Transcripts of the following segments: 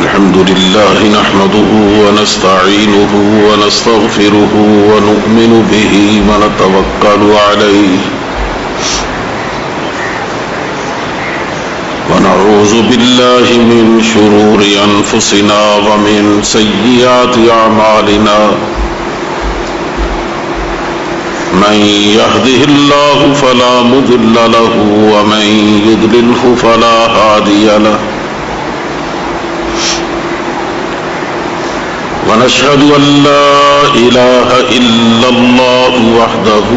الحمد لله نحمده ونستعينه ونستغفره ونؤمن به ونتوكل عليه ونعوذ بالله من شرور أنفسنا ومن سيئات أعمالنا من يهده الله فلا مضل له ومن يضلله فلا هادي له ونشهد أن لا إله إلا الله وحده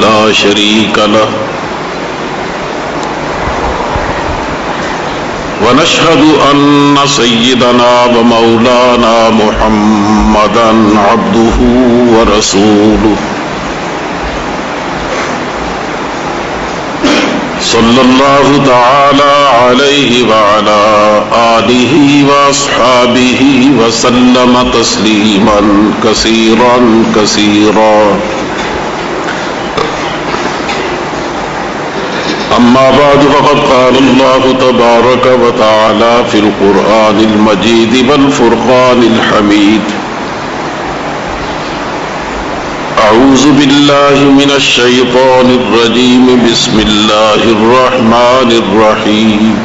لا شريك له ونشهد أن سيدنا ومولانا محمدا عبده ورسوله صلى الله تعالى عليه وعلى آله وأصحابه وسلم تسليما كثيرا كثيرا أما بعد فقد قال الله تبارك وتعالى في القرآن المجيد والفرقان الحميد أعوذ بالله من الشيطان الرجيم بسم الله الرحمن الرحيم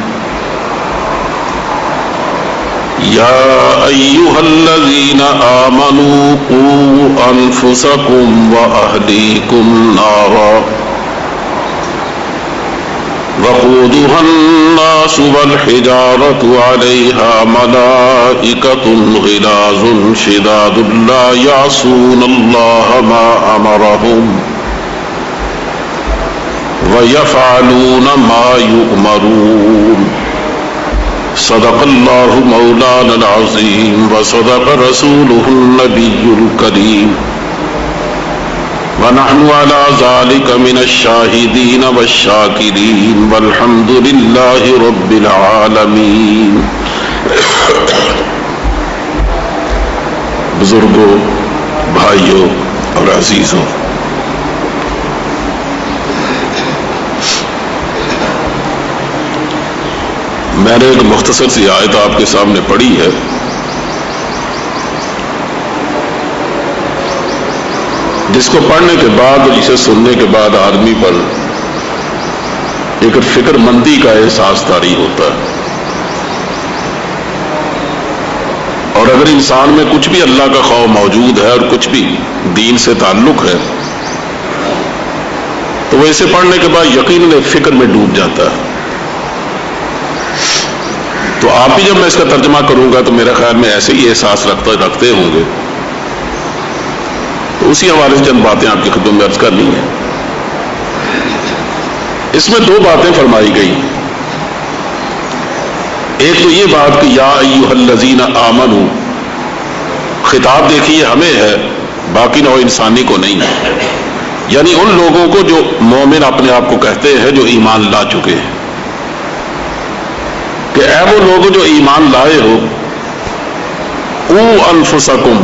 يا أيها الذين آمنوا قوا أنفسكم وأهليكم نارا وقودها الناس والحجارة عليها ملائكة غلاظ شداد لا يعصون الله ما أمرهم ويفعلون ما يؤمرون صدق الله مولانا العظيم وصدق رسوله النبي الكريم ونحن على ذلك من الشاهدين والشاكرين والحمد لله رب العالمين. بزرگوں، بھائیوں اور عزیزوں، میں نے ایک مختصر سی آیت آپ کے سامنے پڑھی ہے، جس کو پڑھنے کے بعد اور اسے سننے کے بعد آدمی پر ایک فکر مندی کا احساس طاری ہوتا ہے، اور اگر انسان میں کچھ بھی اللہ کا خوف موجود ہے اور کچھ بھی دین سے تعلق ہے تو وہ اسے پڑھنے کے بعد یقیناً فکر میں ڈوب جاتا ہے. تو آپ بھی جب میں اس کا ترجمہ کروں گا تو میرے خیال میں ایسے ہی احساس رکھتے ہوں گے. تو اسی حوالے سے چند باتیں آپ کی خدمت میں عرض کرنی ہیں. اس میں دو باتیں فرمائی گئی. ایک تو یہ بات کہ یا ایھا الذین آمنوا، خطاب دیکھیے ہمیں ہے، باقی نوع انسانی کو نہیں ہے، یعنی ان لوگوں کو جو مومن اپنے آپ کو کہتے ہیں، جو ایمان لا چکے ہیں، کہ اے وہ لوگ جو ایمان لائے ہو، قوا انفسکم،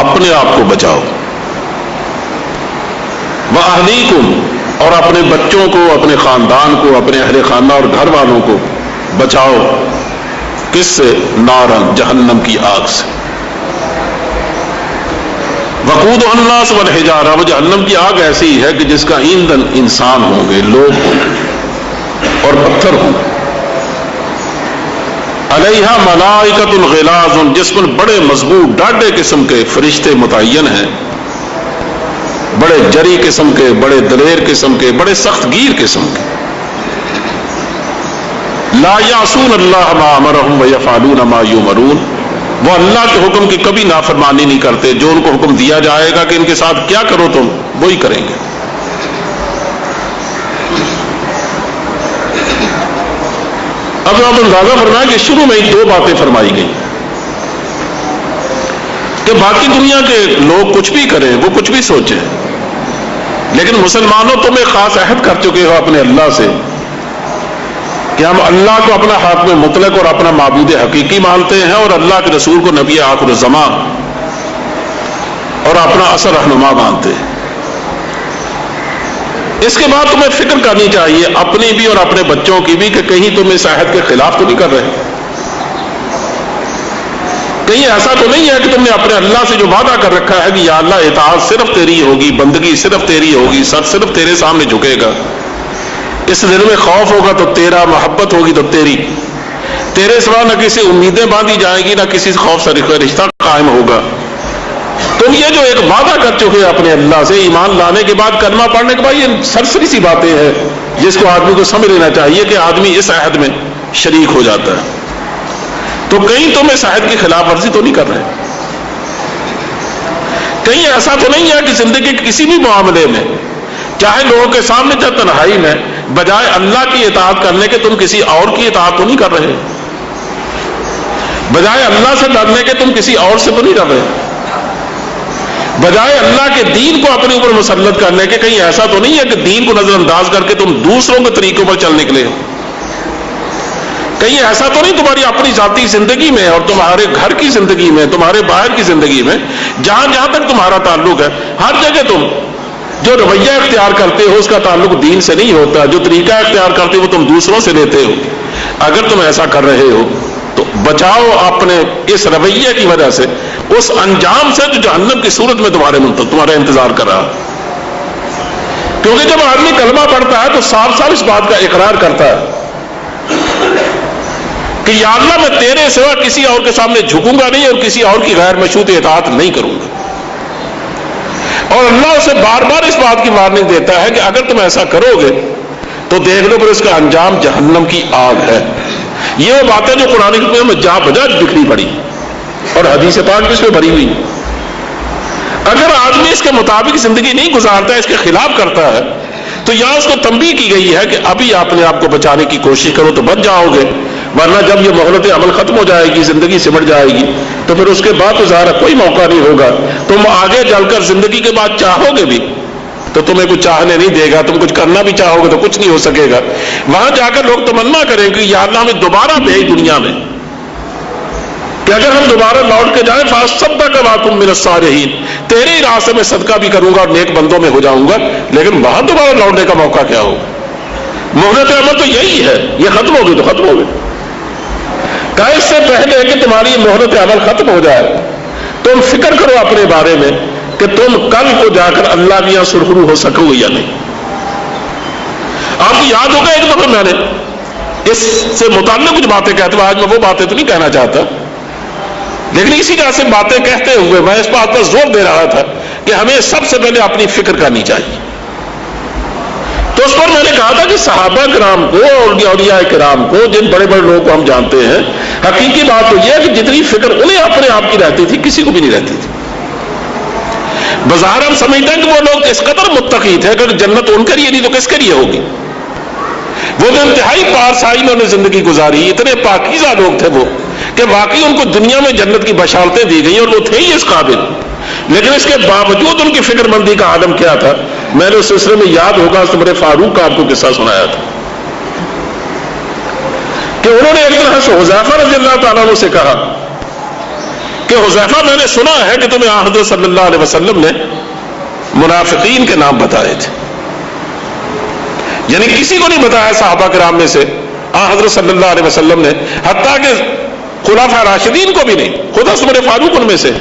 اپنے آپ کو بچاؤ، وَأَهْلِيكُمْ، اور اپنے بچوں کو، اپنے خاندان کو، اپنے اہل خانہ اور گھر والوں کو بچاؤ. کس سے؟ نارن، جہنم کی آگ سے. وَقُودُهَا النَّاسُ وَالْحِجَارَةُ، وہ جہنم کی آگ ایسی ہے کہ جس کا ایندھن انسان ہوں گے، لوگ ہوں گے اور پتھر ہوں گے. علیہا ملائکۃ غلاظ، جس پر بڑے مضبوط ڈاڈے قسم کے فرشتے متعین ہیں، بڑے جری قسم کے، بڑے دلیر قسم کے، بڑے سخت گیر قسم کے. لا یعصون اللہ ما امرہم ویفعلون ما یؤمرون، وہ اللہ کے حکم کی کبھی نافرمانی نہیں کرتے. جو ان کو حکم دیا جائے گا کہ ان کے ساتھ کیا کرو تم، وہی کریں گے. اب آپ اندازہ فرمائیں کہ شروع میں ہی دو باتیں فرمائی گئی کہ باقی دنیا کے لوگ کچھ بھی کریں، وہ کچھ بھی سوچیں، لیکن مسلمانوں تم ایک خاص عہد کر چکے ہو اپنے اللہ سے کہ ہم اللہ کو اپنا حاکم مطلق اور اپنا معبود حقیقی مانتے ہیں، اور اللہ کے رسول کو نبی آخر الزمان اور اپنا اصل رہنما مانتے ہیں. اس کے بعد تمہیں فکر کرنی چاہیے اپنی بھی اور اپنے بچوں کی بھی کہ کہیں تم اس عہد کے خلاف تو نہیں کر رہے. کہیں ایسا تو نہیں ہے کہ تم نے اپنے اللہ سے جو وعدہ کر رکھا ہے کہ یا اللہ اطاعت صرف تیری ہوگی، بندگی صرف تیری ہوگی، سر صرف تیرے سامنے جھکے گا، اس دل میں خوف ہوگا تو تیرا، محبت ہوگی تو تیری، تیرے سوا نہ کسی امیدیں باندھی جائیں گی، نہ کسی خوف سے رشتہ قائم ہوگا. تم یہ جو ایک وعدہ کر چکے اپنے اللہ سے ایمان لانے کے بعد، کلمہ پڑھنے کے بعد، یہ سرسری سی باتیں ہیں جس کو آدمی کو سمجھ لینا چاہیے کہ آدمی اس عہد میں شریک ہو جاتا ہے. تو کہیں تم اس عہد کی خلاف ورزی تو نہیں کر رہے، کہیں ایسا تو نہیں ہے کہ زندگی کے کسی بھی معاملے میں، چاہے لوگوں کے سامنے چاہے تنہائی میں، بجائے اللہ کی اطاعت کرنے کے تم کسی اور کی اطاعت تو نہیں کر رہے، بجائے اللہ سے ڈرنے کے تم کسی اور سے تو نہیں ڈر رہے، بجائے اللہ کے دین کو اپنے اوپر مسلط کرنے کے کہیں ایسا تو نہیں ہے کہ دین کو نظر انداز کر کے تم دوسروں کے طریقوں پر چل نکلے ہو، کہیں ایسا تو نہیں تمہاری اپنی ذاتی زندگی میں اور تمہارے گھر کی زندگی میں، تمہارے باہر کی زندگی میں، جہاں جہاں تک تمہارا تعلق ہے، ہر جگہ تم جو رویہ اختیار کرتے ہو اس کا تعلق دین سے نہیں ہوتا، جو طریقہ اختیار کرتے ہو تم دوسروں سے لیتے ہو. اگر تم ایسا کر رہے ہو تو بچاؤ اپنے اس رویے کی وجہ سے اس انجام سے جو جہنم کی صورت میں تمہارا انتظار کر رہا. کیونکہ جب آدمی کلمہ پڑھتا ہے تو صاف صاف اس بات کا اقرار کرتا ہے کہ یا اللہ میں تیرے سوا کسی اور کے سامنے جھکوں گا نہیں اور کسی اور کی غیر مشروط اطاعت نہیں کروں گا. اور اللہ اسے بار بار اس بات کی وارننگ دیتا ہے کہ اگر تم ایسا کرو گے تو دیکھ لو پھر اس کا انجام جہنم کی آگ ہے. یہ وہ باتیں جو قرآن حکیم میں جا بجا لکھنی پڑی اور حدیث پاک بھی اس میں بھری ہوئی. اگر آدمی اس کے مطابق زندگی نہیں گزارتا ہے، اس کے خلاف کرتا ہے، تو یہاں اس کو تنبیہ کی گئی ہے کہ ابھی اپنے آپ کو بچانے کی کوشش کرو تو بچ جاؤ گے، ورنہ جب یہ مہلت عمل ختم ہو جائے گی، زندگی سمٹ جائے گی، تو پھر اس کے بعد تو ظاہر کوئی موقع نہیں ہوگا. تم آگے چل کر زندگی کے بعد چاہو گے بھی تو تمہیں کچھ چاہنے نہیں دے گا، تم کچھ کرنا بھی چاہو گے تو کچھ نہیں ہو سکے گا. وہاں جا کر لوگ تمنا کریں کہ یا اللہ ہمیں دوبارہ بھیج دنیا میں، کہ اگر ہم دوبارہ لوٹ کے جائیں فَأَصَّدَّقَ وَأَكُن مِّنَ الصَّالِحِينَ، تیرے ہی راستے میں صدقہ بھی کروں گا اور نیک بندوں میں ہو جاؤں گا. لیکن وہاں دوبارہ لوٹنے کا موقع کیا ہوگا؟ مہلت عمل تو یہی ہے، یہ ختم ہوگی تو ختم ہوگی. کہ اس سے پہلے کہ تمہاری مہلت عمل ختم ہو جائے تم فکر کرو اپنے بارے میں کہ تم کل کو جا کر اللہ کی یہاں سرخرو ہو سکو گے یا نہیں. آپ کو یاد ہوگا ایک دفعہ میں نے اس سے متعلق کچھ باتیں کہتے ہوئے، آج میں وہ باتیں تو نہیں کہنا چاہتا، لیکن اسی طرح سے باتیں کہتے ہوئے میں اس بات پر زور دے رہا تھا کہ ہمیں سب سے پہلے اپنی فکر کرنی چاہیے. تو اس پر میں نے کہا تھا کہ صحابہ کرام کو اور اولیاء کرام کو، جن بڑے بڑے لوگوں کو ہم جانتے ہیں، حقیقی بات تو یہ ہے کہ جتنی فکر انہیں اپنے آپ کی رہتی تھی کسی کو بھی نہیں رہتی تھی. بظاہر ہم سمجھتے ہیں کہ وہ لوگ اس قدر متقی تھے کہ جنت ان کے لیے نہیں تو کس کے لیے ہوگی. وہ جو انتہائی پارسائی میں انہیں زندگی گزاری، اتنے پاکیزہ لوگ تھے وہ کہ واقعی ان کو دنیا میں جنت کی بشارتیں دی گئی اور وہ تھے ہی اس قابل. لیکن اس کے باوجود ان کی فکر مندی کا عالم کیا تھا؟ میں نے اس سلسلے میں یاد ہوگا عمر فاروق کا آپ کو قصہ سنایا تھا کہ انہوں نے ایک طرح سے حذیفہ رضی اللہ تعالیٰ عنہ سے کہا کہ حذیفہ میں نے سنا ہے کہ تمہیں حضرت صلی اللہ علیہ وسلم نے منافقین کے نام بتائے تھے. یعنی کسی کو نہیں بتایا صحابہ کرام میں سے حضرت صلی اللہ علیہ وسلم نے، حتیٰ کہ خلفاء راشدین کو بھی نہیں، خود عمر فاروق ان میں سے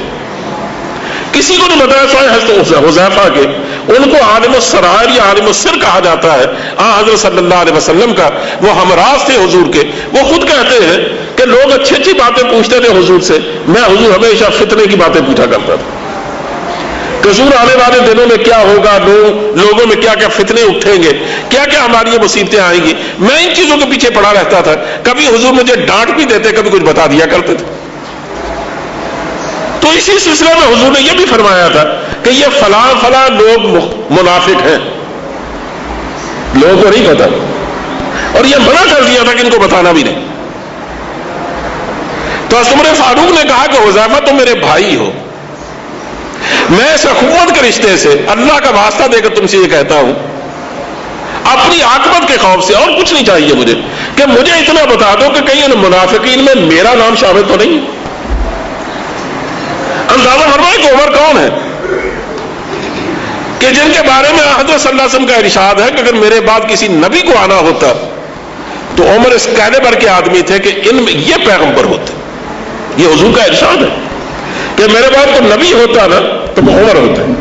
کسی کو نہیں بتایا سوائے حضرت حذیفہ کے. ان کو عالم السرائر یا عالم السر کہا جاتا ہے. حضرت صلی اللہ علیہ وسلم کا وہ ہمراز تھے حضور کے. وہ خود کہتے ہیں کہ لوگ اچھی اچھی باتیں پوچھتے تھے حضور سے، میں حضور ہمیشہ فتنے کی باتیں پوچھا کرتا تھا کہ حضور آنے والے دنوں میں کیا ہوگا، لوگوں میں کیا کیا فتنے اٹھیں گے، کیا کیا ہماری یہ مصیبتیں آئیں گی. میں ان چیزوں کے پیچھے پڑا رہتا تھا. کبھی حضور مجھے ڈانٹ بھی دیتے، کبھی کچھ بتا دیا کرتے تھے. تو اسی سلسلے میں حضور نے یہ بھی فرمایا تھا کہ یہ فلاں فلاں لوگ منافق ہیں، لوگوں کو نہیں پتا، اور یہ منع کر دیا تھا کہ ان کو بتانا بھی نہیں. تو عمر فاروق نے کہا کہ حذیفہ تم میرے بھائی ہو، میں اس اخوت کے رشتے سے اللہ کا واسطہ دے کر تم سے یہ کہتا ہوں، اپنی عاقبت کے خوف سے، اور کچھ نہیں چاہیے مجھے، کہ مجھے اتنا بتا دو کہ کہیں ان منافقین میں میرا نام شامل تو نہیں. اندازہ فرمائے کہ عمر کون ہے کہ جن کے بارے میں حضرت صلی اللہ علیہ وسلم کا ارشاد ہے کہ اگر میرے بعد کسی نبی کو آنا ہوتا تو عمر اس کیلیبر کے آدمی تھے کہ ان میں یہ پیغمبر ہوتے. یہ حضور کا ارشاد ہے کہ میرے بعد تو نبی ہوتا نا تو وہ عمر ہوتا ہے.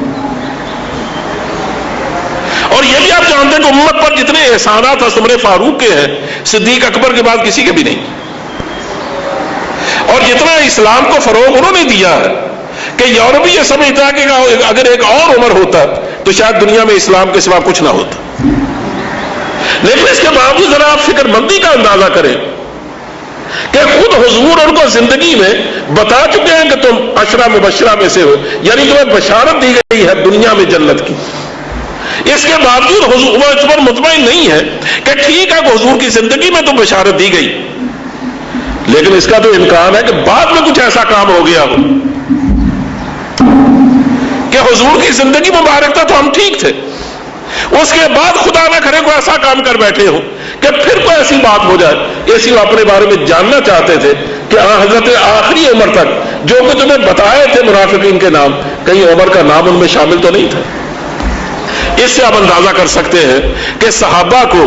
اور یہ بھی آپ جانتے ہیں کہ امت پر جتنے احسانات عمر فاروق کے ہیں صدیق اکبر کے بعد کسی کے بھی نہیں. اور جتنا اسلام کو فروغ انہوں نے دیا ہے کہ یورپی یہ سمجھتا ہے کہ اگر ایک اور عمر ہوتا تو شاید دنیا میں اسلام کے سوا کچھ نہ ہوتا. لیکن اس کے باوجود ذرا آپ فکر مندی کا اندازہ کریں کہ خود حضور ان کو زندگی میں بتا چکے ہیں کہ تم عشرہ مبشرہ میں سے ہو، یعنی تمہیں بشارت دی گئی ہے دنیا میں جنت کی. اس کے باوجود حضور وہ اس پر مطمئن نہیں ہے کہ ٹھیک ہے کہ حضور کی زندگی میں تو بشارت دی گئی، لیکن اس کا تو امکان ہے کہ بعد میں کچھ ایسا کام ہو گیا ہو کہ حضور کی زندگی مبارک تھا تو ہم ٹھیک تھے، اس کے بعد خدا نہ کرے کوئی ایسا کام کر بیٹھے ہو کہ پھر کوئی ایسی بات ہو جائے. اسی وہ اپنے بارے میں جاننا چاہتے تھے کہ حضرت آخری عمر تک جو کچھ انہیں بتائے تھے منافقین کے نام، کہیں عمر کا نام ان میں شامل تو نہیں تھا. اس سے آپ اندازہ کر سکتے ہیں کہ صحابہ کو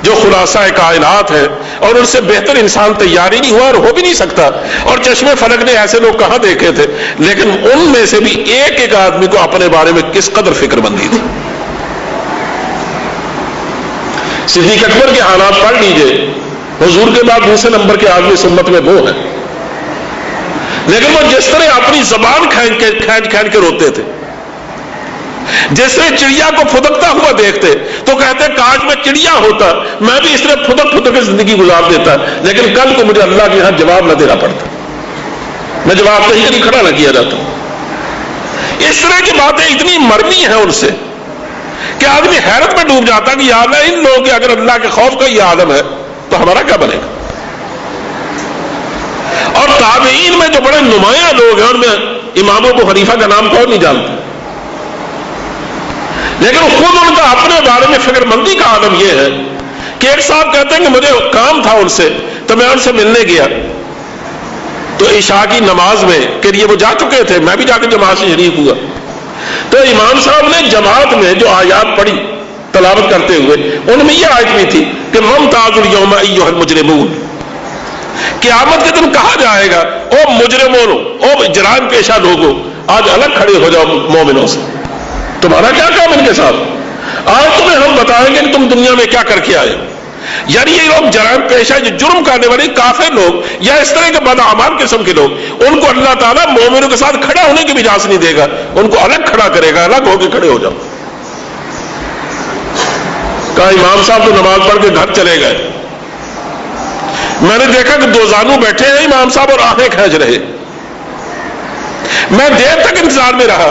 جو خلاصہ کائنات ہے اور ان سے بہتر انسان تیار ہی نہیں ہوا اور ہو بھی نہیں سکتا. اور چشمے فلک نے ایسے لوگ کہاں دیکھے تھے، لیکن ان میں سے بھی ایک ایک آدمی کو اپنے بارے میں کس قدر فکر مندی تھی. صدیق اکبر کے حالات پڑھ لیجئے، حضور کے بعد دوسرے نمبر کے آدمی سنت میں وہ ہیں، لیکن وہ جس طرح اپنی زبان کھینچ کے روتے تھے، جس طرح چڑیا کو پھدکتا ہوا دیکھتے تو کہتے کاش میں چڑیا ہوتا، میں بھی اس طرح پھدک کے زندگی گزار دیتا، لیکن کل کو مجھے اللہ کے یہاں جواب نہ دینا پڑتا، میں جواب کہیں نہیں کھڑا نہ کیا جاتا. اس طرح کی باتیں اتنی مرمی ہیں ان سے کہ آدمی حیرت میں ڈوب جاتا کہ یا اللہ ان لوگوں کے اگر اللہ کے خوف کا یہ عالم ہے تو ہمارا کیا بنے گا. اور تابعین میں جو بڑے نمایاں لوگ ہیں ان میں امام ابو حنیفہ کا نام کون نہیں جانتا، لیکن خود ان کا اپنے بارے میں فکر مندی کا عالم یہ ہے کہ ایک صاحب کہتے ہیں کہ مجھے کام تھا ان سے تو میں ان سے ملنے گیا تو عشاء کی نماز میں کہ لیے وہ جا چکے تھے، میں بھی جا کے جماعت سے شریک ہوا تو امام صاحب نے جماعت میں جو آیات پڑھی تلاوت کرتے ہوئے ان میں یہ آیت بھی تھی کہ وَامْتَازُوا الْيَوْمَ أَيُّهَا الْمُجْرِمُونَ، قیامت کے دن کہا جائے گا او مجرموں، او جرائم پیشہ لوگوں، آج الگ کھڑے ہو جاؤ مومنوں سے، تمہارا کیا کام ان کے ساتھ، آج تمہیں ہم بتائیں گے کہ تم دنیا میں کیا کر کے آئے. یعنی یہ لوگ جرائم پیشہ جو جرم کرنے والے کافر لوگ یا اس طرح کے بدعمال قسم کے لوگ، ان کو اللہ تعالیٰ مومنوں کے ساتھ کھڑا ہونے کی بھی اجازت نہیں دے گا، ان کو الگ کھڑا کرے گا، الگ ہو کے کھڑے ہو جاؤ. کہا امام صاحب تو نماز پڑھ کے گھر چلے گئے، میں نے دیکھا کہ دو زانو بیٹھے ہیں امام صاحب اور آنکھیں کھینچ رہے. میں دیر تک انتظار میں رہا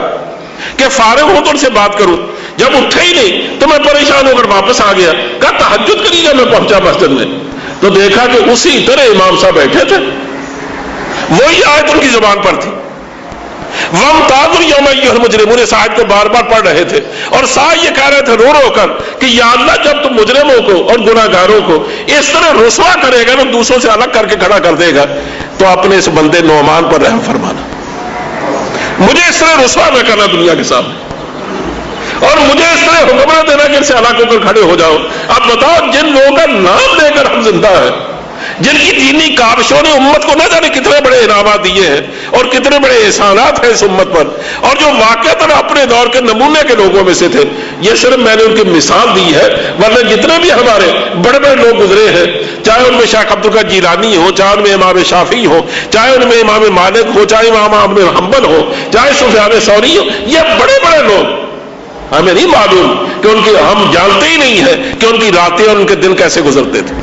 کہ فارغ ہوں تو ان سے بات کروں، جب اٹھے ہی نہیں تو میں پریشان ہو کر واپس آ گیا. کہا تہجد کری جب میں پہنچا مسجد میں تو دیکھا کہ اسی طرح امام صاحب بیٹھے تھے، وہی آیت ان کی زبان پر تھی، وَامْتَازُوا الْيَوْمَ أَيُّهَا الْمُجْرِمُونَ، اس آیت کو بار بار پڑھ رہے تھے اور ساتھ یہ کہہ رہے تھے رو رو کر کہ یا اللہ جب تم مجرموں کو اور گناہگاروں کو اس طرح رسوا کرے گا نا، دوسروں سے الگ کر کے کھڑا کر دے گا، تو اپنے اس بندے نعمان پر رحم فرمانا، مجھے اس طرح رسوا نہ کرنا دنیا کے سامنے، اور مجھے اس طرح حکم نہ دینا کہ ان سے الگ ہو کر کھڑے ہو جاؤ. اب بتاؤ جن لوگوں کا نام لے کر ہم زندہ ہیں، جن کی دینی کاوشوں نے امت کو نہ جانے کتنے بڑے انعامات دیے ہیں اور کتنے بڑے احسانات ہیں اس امت پر، اور جو واقعتاً اپنے دور کے نمونے کے لوگوں میں سے تھے، یہ صرف میں نے ان کی مثال دی ہے، ورنہ جتنے بھی ہمارے بڑے بڑے لوگ گزرے ہیں، چاہے ان میں شیخ عبدالقادر جیلانی ہو، چاہے ان میں امام شافعی ہو، چاہے ان میں امام مالک ہو، چاہے امام احمد حنبل ہو، چاہے سفیان ثوری ہو، یہ بڑے بڑے لوگ، ہمیں نہیں معلوم کہ ان کی، ہم جانتے ہی نہیں ہیں کہ ان کی راتیں اور ان کے دن کیسے گزرتے تھے،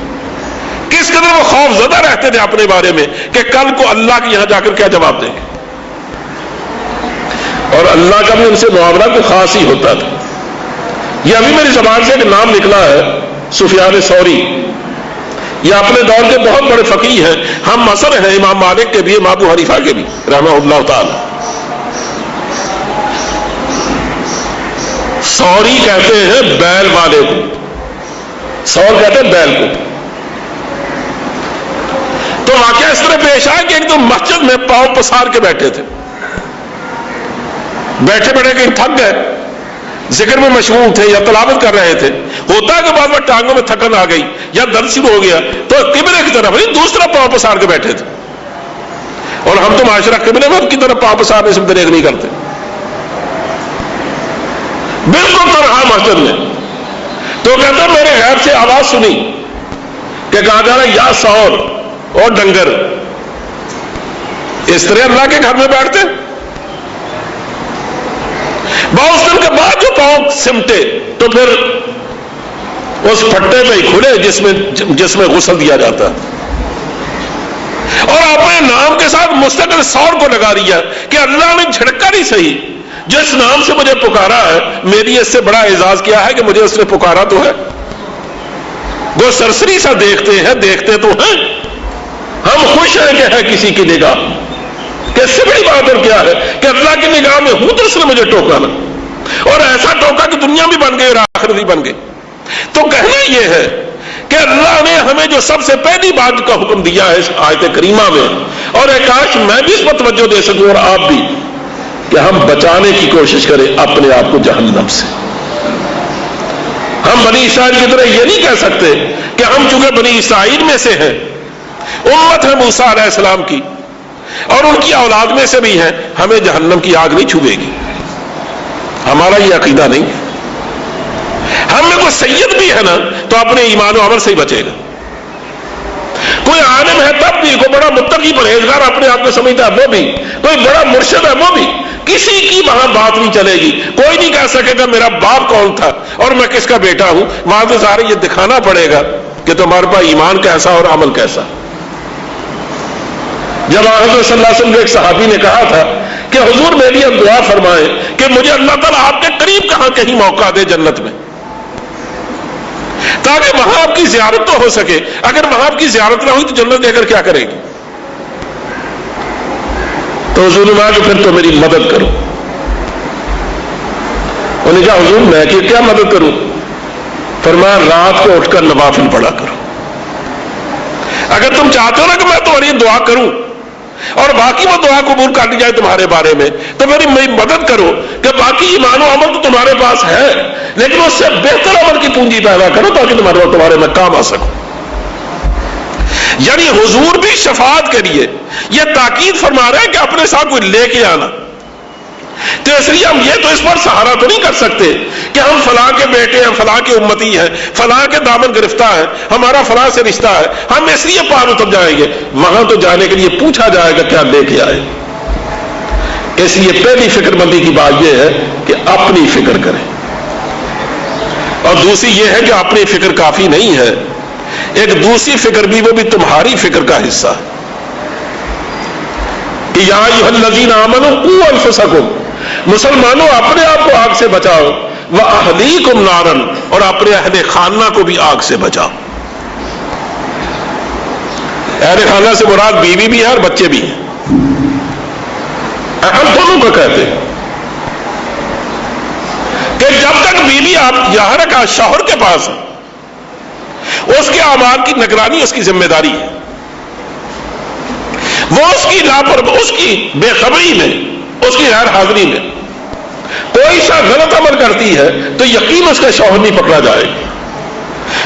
کس قدر وہ خوف زدہ رہتے تھے اپنے بارے میں کہ کل کو اللہ کے یہاں جا کر کیا جواب دیں گے. اور اللہ کا بھی ان سے معاملہ تو خاص ہی ہوتا تھا. یہ ابھی میری زبان سے ایک نام نکلا ہے سفیان ثوری، یہ اپنے دور کے بہت بڑے فقیہ ہیں، ہم عصر ہیں امام مالک کے بھی، امام ابو حنیفہ کے بھی رحمہ اللہ تعالی. ثوری کہتے ہیں بیل والے کو، ثور کہتے ہیں بیل کو. تو واقعہ اس طرح پیش آیا کہ ایک دم مسجد میں پاؤں پسار کے بیٹھے تھے، بیٹھے بیٹھے کہیں تھک گئے، ذکر میں مشغول تھے یا تلاوت کر رہے تھے. ہوتا ہے کہ بعد میں ٹانگوں میں تھکن آ گئی یا درد شروع ہو گیا تو قبلے کی طرف نہیں دوسرا پاؤں پسار کے بیٹھے تھے. اور ہم تو معاشرہ قبلے میں کی طرف پاپ صاحب سے دریغ نہیں کرتے. بالکل تنہا مسجد میں تو کہتا میرے غیب سے آواز سنی کہ کہا جا رہا یا سور اور ڈنگر اس طرح اللہ کے گھر میں بیٹھتے. بہت دن کے بعد جو پاؤں سمٹے تو پھر اس پھٹے پہ ہی کھلے جس میں غسل دیا جاتا ہے. اور اپنے نام کے ساتھ مستقل سور کو لگا دیا کہ اللہ نے جھڑکا نہیں صحیح، جس نام سے مجھے پکارا ہے میری اس سے بڑا اعزاز کیا ہے کہ مجھے اس نے پکارا تو ہے. وہ سرسری سا دیکھتے تو ہیں، ہم خوش ہیں کہ ہے کسی کی نگاہ. کہ اس سے بڑی بات اور کیا ہے کہ اللہ کی نگاہ میں ہوں تو اس نے مجھے ٹوکا نا، اور ایسا ٹوکا کہ دنیا بھی بن گئی اور آخرت بھی بن گئی. تو کہنا یہ ہے کہ اللہ نے ہمیں جو سب سے پہلی بات کا حکم دیا ہے اس آیت کریمہ میں، اور کاش میں بھی اس پر توجہ دے سکوں اور آپ بھی، کہ ہم بچانے کی کوشش کریں اپنے آپ کو جہنم سے. ہم بنی اسرائیل کی طرح یہ نہیں کہہ سکتے کہ ہم چونکہ بنی اسرائیل میں سے ہیں، امت ہے موسیٰ علیہ السلام کی اور ان کی اولاد میں سے بھی ہیں، ہمیں جہنم کی آگ نہیں چھوئے گی. ہمارا یہ عقیدہ نہیں ہے. ہم میں کوئی سید بھی ہے نا تو اپنے ایمان و عمل سے ہی بچے گا. کوئی عالم ہے تب بھی، کوئی بڑا متقی پرہیزگار اپنے آپ کو سمجھتا ہے وہ بھی، کوئی بڑا مرشد ہے وہ بھی، کسی کی وہاں بات نہیں چلے گی. کوئی نہیں کہہ سکے گا میرا باپ کون تھا اور میں کس کا بیٹا ہوں. وہاں تو سارے یہ دکھانا پڑے گا کہ تمہارے پاس ایمان کیسا اور عمل کیسا. جب حضرت صلی اللہ علیہ وسلم ایک صحابی نے کہا تھا کہ حضور میری دعا فرمائیں کہ مجھے اللہ تعالیٰ آپ کے قریب کہاں کہیں موقع دے جنت میں تاکہ وہاں آپ کی زیارت تو ہو سکے. اگر وہاں آپ کی زیارت نہ ہوئی تو جنت دے کر کیا کرے گی؟ تو حضور نے کہا کہ پھر تو میری مدد کرو. انہوں نے کہا حضور میں کیا مدد کروں؟ فرمایا رات کو اٹھ کر نوافل پڑھا کرو. اگر تم چاہتے ہو نا کہ میں تمہاری دعا کروں اور باقی وہ دعا قبول کر لی جائے تمہارے بارے میں، تو میری مدد کرو کہ باقی ایمان و عمل تو تمہارے پاس ہے لیکن اس سے بہتر عمل کی پونجی پیدا کرو تاکہ تمہارے میں کام آ سکو. یعنی حضور بھی شفاعت کے لیے یہ تاکید فرما رہے ہیں کہ اپنے ساتھ کوئی لے کے آنا. تو اس لیے ہم یہ تو اس پر سہارا تو نہیں کر سکتے کہ ہم فلاں کے بیٹے ہیں، فلاں کے امتی ہیں، فلاں کے دامن گرفتہ ہیں، ہمارا فلاں سے رشتہ ہے، ہم اس لیے پار اتر جائیں گے. وہاں تو جانے کے لیے پوچھا جائے گا کیا لے کے آئے. اس لیے پہلی فکر مندی کی بات یہ ہے کہ اپنی فکر کریں، اور دوسری یہ ہے کہ اپنی فکر کافی نہیں ہے، ایک دوسری فکر بھی، وہ بھی تمہاری فکر کا حصہ ہے کہ یا ایھا الذین آمنوا قوا انفسکم، مسلمانوں اپنے آپ کو آگ سے بچاؤ، وَأَهْلِيكُمْ نَارًا، اور اپنے اہل خانہ کو بھی آگ سے بچاؤ. اہل خانہ سے مراد بیوی بھی ہے اور بچے بھی ہیں. ہم دونوں کو کہتے ہیں کہ جب تک بیوی آپ یہاں رکھا شوہر کے پاس ہے، اس کے اعمال کی نگرانی اس کی ذمہ داری ہے. وہ اس کی اس کی بے خبری میں، اس کی غیر حاضری میں کوئی سا غلط عمل کرتی ہے تو یقین اس کا شوہر نہیں پکڑا جائے گا.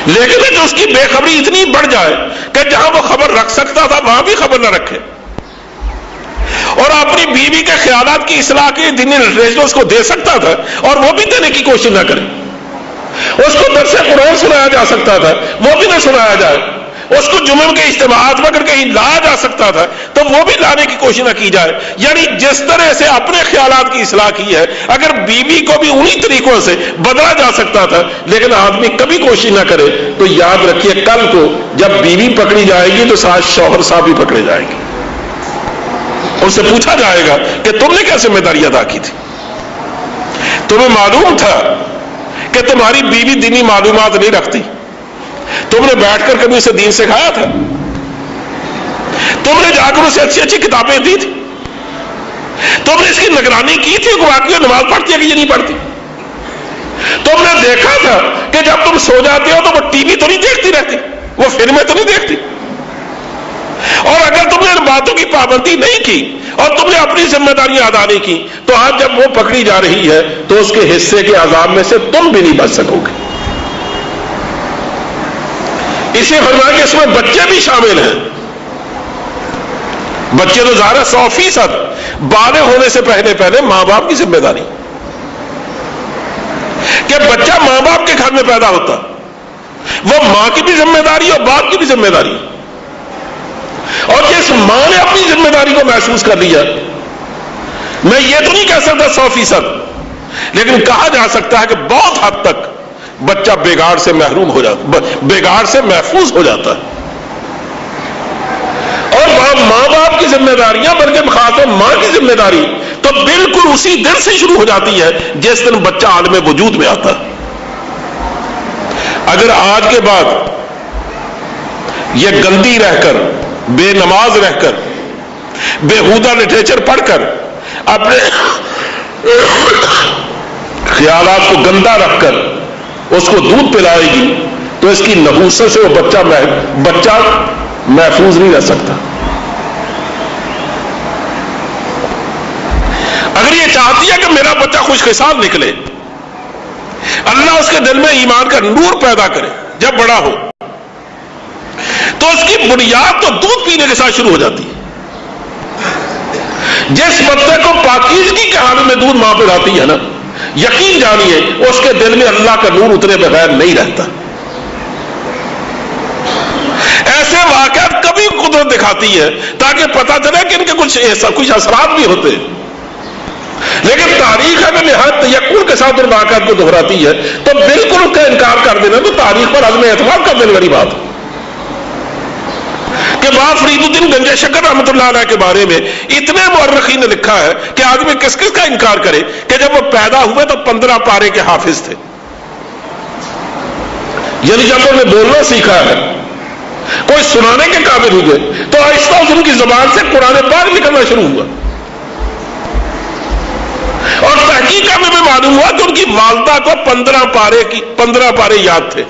لیکن اگر اس کی بے خبری اتنی بڑھ جائے کہ جہاں وہ خبر رکھ سکتا تھا وہاں بھی خبر نہ رکھے، اور اپنی بیوی کے خیالات کی اصلاح کے دینی لٹریچر اس کو دے سکتا تھا اور وہ بھی دینے کی کوشش نہ کرے، اس کو درس قرآن سنایا جا سکتا تھا وہ بھی نہ سنایا جائے، اس کو جمعہ کے اجتماعات میں اگر کہیں لایا جا سکتا تھا تو وہ بھی لانے کی کوشش نہ کی جائے. یعنی جس طرح سے اپنے خیالات کی اصلاح کی ہے، اگر بیوی کو بھی انہی طریقوں سے بدلا جا سکتا تھا، لیکن آدمی کبھی کوشش نہ کرے تو یاد رکھیے کل کو جب بیوی پکڑی جائے گی تو ساتھ شوہر صاحب بھی پکڑے جائیں گے. اس سے پوچھا جائے گا کہ تم نے کیا ذمہ داری ادا کی تھی؟ تمہیں معلوم تھا کہ تمہاری بیوی دینی معلومات نہیں رکھتی، تم نے بیٹھ کر کبھی اسے دین سکھایا تھا؟ تم نے جا کر اسے اچھی اچھی کتابیں دی تھی؟ تم نے اس کی نگرانی کی تھی کہ واقعی نماز پڑھتی ہے کہ یہ نہیں پڑھتی؟ تم نے دیکھا تھا کہ جب تم سو جاتے ہو تو وہ ٹی وی تو نہیں دیکھتی رہتی، وہ فلمیں تو نہیں دیکھتی؟ اور اگر تم نے ان باتوں کی پابندی نہیں کی اور تم نے اپنی ذمہ داریاں ادا نہیں کی تو آج جب وہ پکڑی جا رہی ہے تو اس کے حصے کے عذاب میں سے تم بھی نہیں بچ سکو گے. اسے فرمایا کہ اس میں بچے بھی شامل ہیں. بچے تو ظاہر ہے 100% بالغ ہونے سے پہلے پہلے ماں باپ کی ذمہ داری کہ بچہ ماں باپ کے گھر میں پیدا ہوتا، وہ ماں کی بھی ذمہ داری اور باپ کی بھی ذمہ داری، اور جس ماں نے اپنی ذمہ داری کو محسوس کر لیا، میں یہ تو نہیں کہہ سکتا 100%، لیکن کہا جا سکتا ہے کہ بہت حد تک بچہ بگاڑ سے محروم ہو جاتا، بگاڑ سے محفوظ ہو جاتا ہے۔ اور ماں باپ کی ذمہ داریاں، بلکہ خاص طور ماں کی ذمہ داری تو بالکل اسی دن سے شروع ہو جاتی ہے جس دن بچہ عالم وجود میں آتا ہے۔ اگر آج کے بعد یہ گندی رہ کر، بے نماز رہ کر، بےہودہ لٹریچر پڑھ کر اپنے خیالات کو گندا رکھ کر اس کو دودھ پلائے گی تو اس کی نحوست سے وہ بچہ محفوظ نہیں رہ سکتا۔ اگر یہ چاہتی ہے کہ میرا بچہ خوش خصال نکلے، اللہ اس کے دل میں ایمان کا نور پیدا کرے جب بڑا ہو، تو اس کی بنیاد تو دودھ پینے کے ساتھ شروع ہو جاتی ہے۔ جس بچے کو پاکیزگی کے حال میں دودھ ماں پلاتی ہے نا، یقین جانیے اس کے دل میں اللہ کا نور اترے بغیر نہیں رہتا۔ ایسے واقعات کبھی قدرت دکھاتی ہے تاکہ پتہ چلے کہ ان کے کچھ اثرات بھی ہوتے ہیں، لیکن تاریخ اگر نہایت تیقن کے ساتھ ان واقعات کو دہراتی ہے تو بالکل اس کا انکار کر دینا تو تاریخ پر عدم اعتماد کر دینے والی بات ہے۔ کہ بابا فرید الدین گنج شکر رحمۃ اللہ علیہ کے بارے میں اتنے مورخین نے لکھا ہے کہ آدمی کس کس کا انکار کرے کہ جب وہ پیدا ہوئے تو 15 پارے کے حافظ تھے، یعنی جب انہوں نے بولنا سیکھا ہے، کوئی سنانے کے قابل ہوئے تو آہستہ ان کی زبان سے قرآن پاک نکلنا شروع ہوا، اور تحقیق میں معلوم ہوا کہ ان کی والدہ کو 15 پارے یاد تھے۔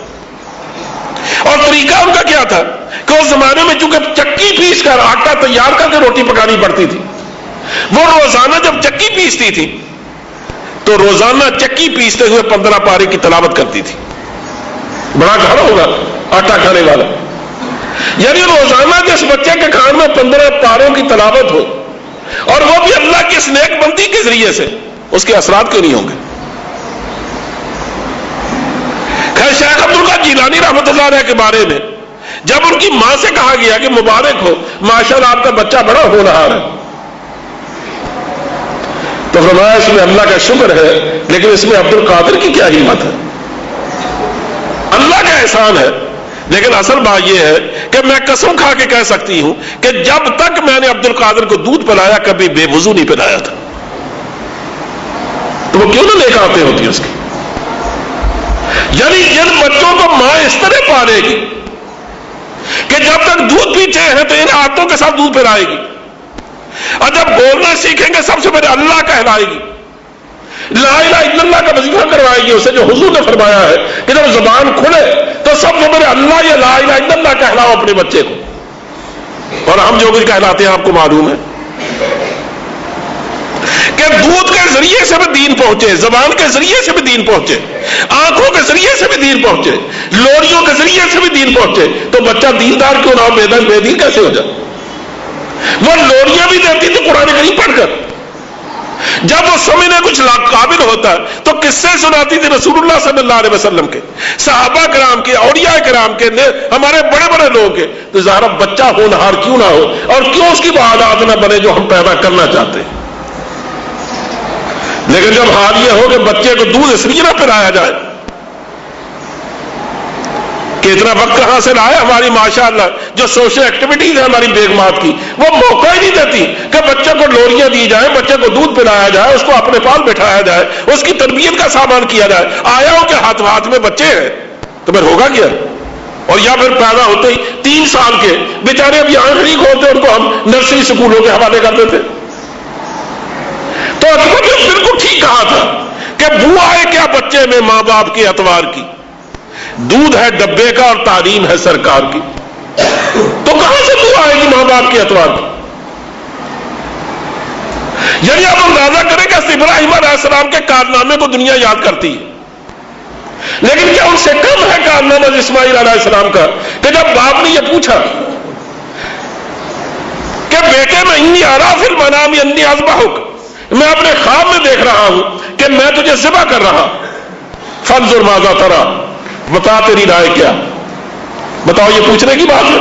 اور طریقہ ان کا کیا تھا کہ اس زمانے میں چونکہ چکی پیس کر آٹا تیار کر کے روٹی پکانی پڑتی تھی، وہ روزانہ جب چکی پیستی تھی تو روزانہ چکی پیستے ہوئے 15 پارے کی تلاوت کرتی تھی۔ بڑا گھر ہوگا آٹا کھانے والا، یعنی روزانہ جس بچے کے کان میں 15 پاروں کی تلاوت ہو، اور وہ بھی اللہ کی اس نیک بندی کے ذریعے سے، اس کے اثرات کیوں نہیں ہوں گے؟ خیر، شیخ عبدال جیلانی رحمۃ اللہ علیہ کے بارے میں جب ان کی ماں سے کہا گیا کہ مبارک ہو ماشاءاللہ آپ کا بچہ بڑا ہونہار ہے، تو فرمایا اس میں اللہ کا شکر ہے، لیکن اس میں عبد القادر کی کیا ہمت ہے؟ اللہ کا احسان ہے، لیکن اصل بات یہ ہے کہ میں قسم کھا کے کہہ سکتی ہوں کہ جب تک میں نے عبد القادر کو دودھ پلایا کبھی بے وضو نہیں پلایا تھا۔ تو وہ کیوں نہ لے کے آتے ہوتی اس کی؟ یعنی جن بچوں کو ماں اس طرح پالے گی کہ جب تک دودھ پیتے ہیں تو ان ہاتھوں کے ساتھ دودھ پلائے گی، اور جب بولنا سیکھیں گے سب سے پہلے اللہ کہلائے گی، لا الہ الا اللہ کا وظیفہ کروائے گی اسے، جو حضور نے فرمایا ہے کہ جب زبان کھلے تو سب سے پہلے اللہ یا لا الہ الا اللہ کہلاؤ اپنے بچے کو۔ اور ہم جو کچھ کہلاتے ہیں آپ کو معلوم ہے کہ دودھ کے ذریعے سے بھی دین پہنچے، زبان کے ذریعے سے بھی دین پہنچے، آنکھوں کے ذریعے سے بھی دین پہنچے، لوریوں کے ذریعے سے بھی دین پہنچے، تو بچہ دیندار کیوں نہ ہو، بے دین کیسے ہو جائے؟ وہ لوریاں بھی دیتی تھی قرآن کریم پڑھ کر، جب وہ سمجھنے کچھ قابل ہوتا ہے تو قصے سناتی تھی رسول اللہ صلی اللہ علیہ وسلم کے، صحابہ کرام کے، اولیاء کرام کے، ہمارے بڑے بڑے لوگ کے، تو ظاہر بچہ ہونہار کیوں نہ ہو، اور کیوں اس کی وہ عادات نہ بنے جو ہم پیدا کرنا چاہتے ہیں۔ لیکن جب حال یہ ہو کہ بچے کو دودھ اس لیے نہ پلایا جائے کہ اتنا وقت کہاں سے لائے، ہماری ماشاءاللہ جو سوشل ایکٹیویٹیز ہیں ہماری بیگمات کی، وہ موقع ہی نہیں دیتی کہ بچے کو لوریاں دی جائیں، بچے کو دودھ پلایا جائے، اس کو اپنے پاس بٹھایا جائے، اس کی تربیت کا سامان کیا جائے۔ آیا ہو کہ ہاتھ میں بچے ہیں تو پھر ہوگا کیا؟ اور یا پھر پیدا ہوتے ہی 3 سال کے بیچارے اب یہاں شریک ہوتے، ان کو ہم نرسری اسکولوں کے حوالے کر دیتے۔ تو بالکل ٹھیک کہا تھا کہ بو آئے کیا بچے میں ماں باپ کے اعتبار کی، دودھ ہے ڈبے کا اور تعلیم ہے سرکار کی، تو کہاں سے بو آئے گی ماں باپ کے اعتبار کی؟ یعنی آپ اندازہ کریں کہ ابراہیم علیہ السلام کے کارنامے کو دنیا یاد کرتی ہے، لیکن کیا ان سے کم ہے کارنامہ اسماعیل علیہ السلام کا کہ جب باپ نے یہ پوچھا کہ بیٹے میں انی ارا فی المنام انی اذبحک، میں اپنے خواب میں دیکھ رہا ہوں کہ میں تجھے ذبح کر رہا، فانظر ماذا ترى، بتا تیری رائے کیا؟ بتاؤ، یہ پوچھنے کی بات ہے؟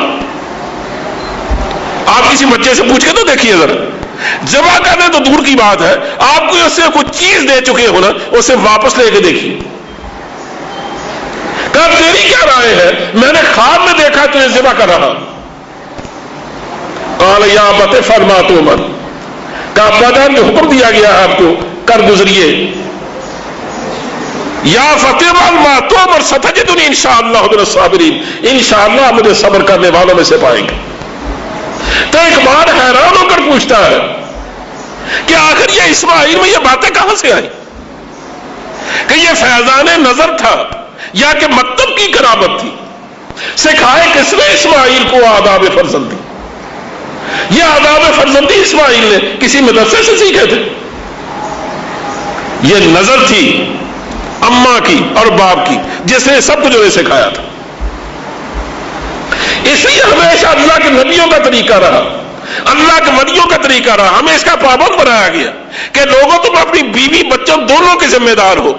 آپ کسی بچے سے پوچھ کے تو دیکھیے ذرا، ذبح کرنے تو دور کی بات ہے، آپ کو اس سے کوئی چیز دے چکے ہو نا، اسے واپس لے کے دیکھیے، کہا تیری کیا رائے ہے؟ میں نے خواب میں دیکھا تجھے ذبح کر رہا۔ قال یا ابت افعل ما تؤمر، کہا ابا جان جو حکم دیا گیا ہے آپ کو کر گزریے، یا فتح افعل ما تؤمر ستجدنی انشاءاللہ من الصابرین، انشاءاللہ مجھے صبر کرنے والوں میں سے پائیں گے۔ تو ایک بار حیران ہو کر پوچھتا ہے کہ آخر یہ اسماعیل میں یہ باتیں کہاں سے آئی، کہ یہ فیضان نظر تھا یا کہ مکتب کی کرامت تھی؟ سکھائے کس نے اسماعیل کو آداب فرزندی؟ یہ آداب فرزندی اسماعیل نے کسی مدرسے سے سیکھے تھے؟ یہ نظر تھی اماں کی اور باپ کی، جس نے سب کچھ انہیں سکھایا تھا۔ اس لیے ہمیشہ اللہ کے نبیوں کا طریقہ رہا، اللہ کے ولیوں کا طریقہ رہا، ہمیں اس کا پابند بنایا گیا کہ لوگوں تم اپنی بیوی بچوں دونوں کے ذمہ دار ہو،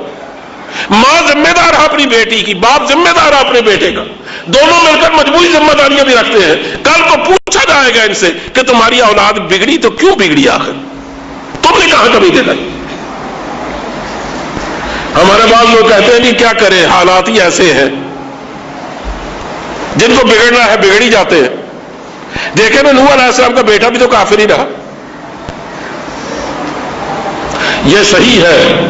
ماں ذمہ دار ہے اپنی بیٹی کی، باپ ذمہ دار ہے اپنے بیٹے کا، دونوں مل کر مجموعی ذمہ داریاں بھی رکھتے ہیں۔ کل کو پوچھا جائے گا ان سے کہ تمہاری اولاد بگڑی تو کیوں بگڑی، آخر تم نے کہاں کمی دکھائی؟ ہمارے بعض لوگ کہتے ہیں نہیں کیا کریں، حالات ہی ایسے ہیں، جن کو بگڑنا ہے بگڑ ہی جاتے ہیں۔ دیکھیں نا نوح علیہ السلام کا بیٹا بھی تو کافر ہی رہا۔ یہ صحیح ہے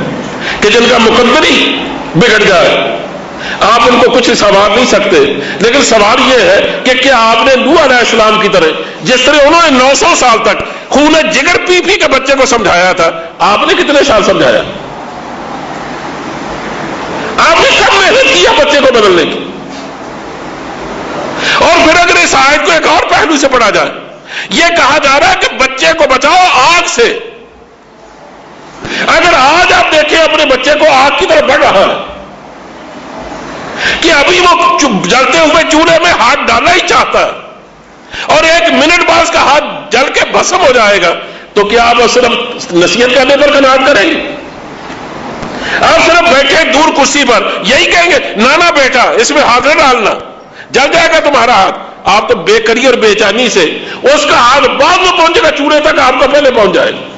کہ جن کا مقدر ہی بگڑ جائے آپ ان کو کچھ سنوار نہیں سکتے، لیکن سوال یہ ہے کہ کیا آپ نے نوح علیہ السلام کی طرح جس طرح انہوں نے 900 سال تک خون جگر پی پی کے بچے کو سمجھایا تھا، آپ نے کتنے سال سمجھایا؟ آپ نے کب محنت کیا بچے کو بدلنے کی؟ اور پھر اگر اس آیت کو ایک اور پہلو سے پڑھا جائے، یہ کہا جا رہا ہے کہ بچے کو بچاؤ آگ سے۔ اگر آج آپ دیکھیں اپنے بچے کو آگ کی طرف بڑھ رہا ہے کہ ابھی وہ جلتے ہوئے چولہے میں ہاتھ ڈالنا ہی چاہتا ہے اور ایک منٹ بعد اس کا ہاتھ جل کے بھسم ہو جائے گا، تو کیا آپ صرف نصیحت کرنے پر قناعت کریں گے؟ آپ صرف بیٹھے دور کرسی پر یہی کہیں گے نانا بیٹا اس میں ہاتھ نہ ڈالنا، جل جائے گا تمہارا ہاتھ؟ آپ تو بے قری اور بے چینی سے اس کا ہاتھ بعد میں پہنچے گا، چولہے تک آپ کا پہلے پہنچ جائے گا۔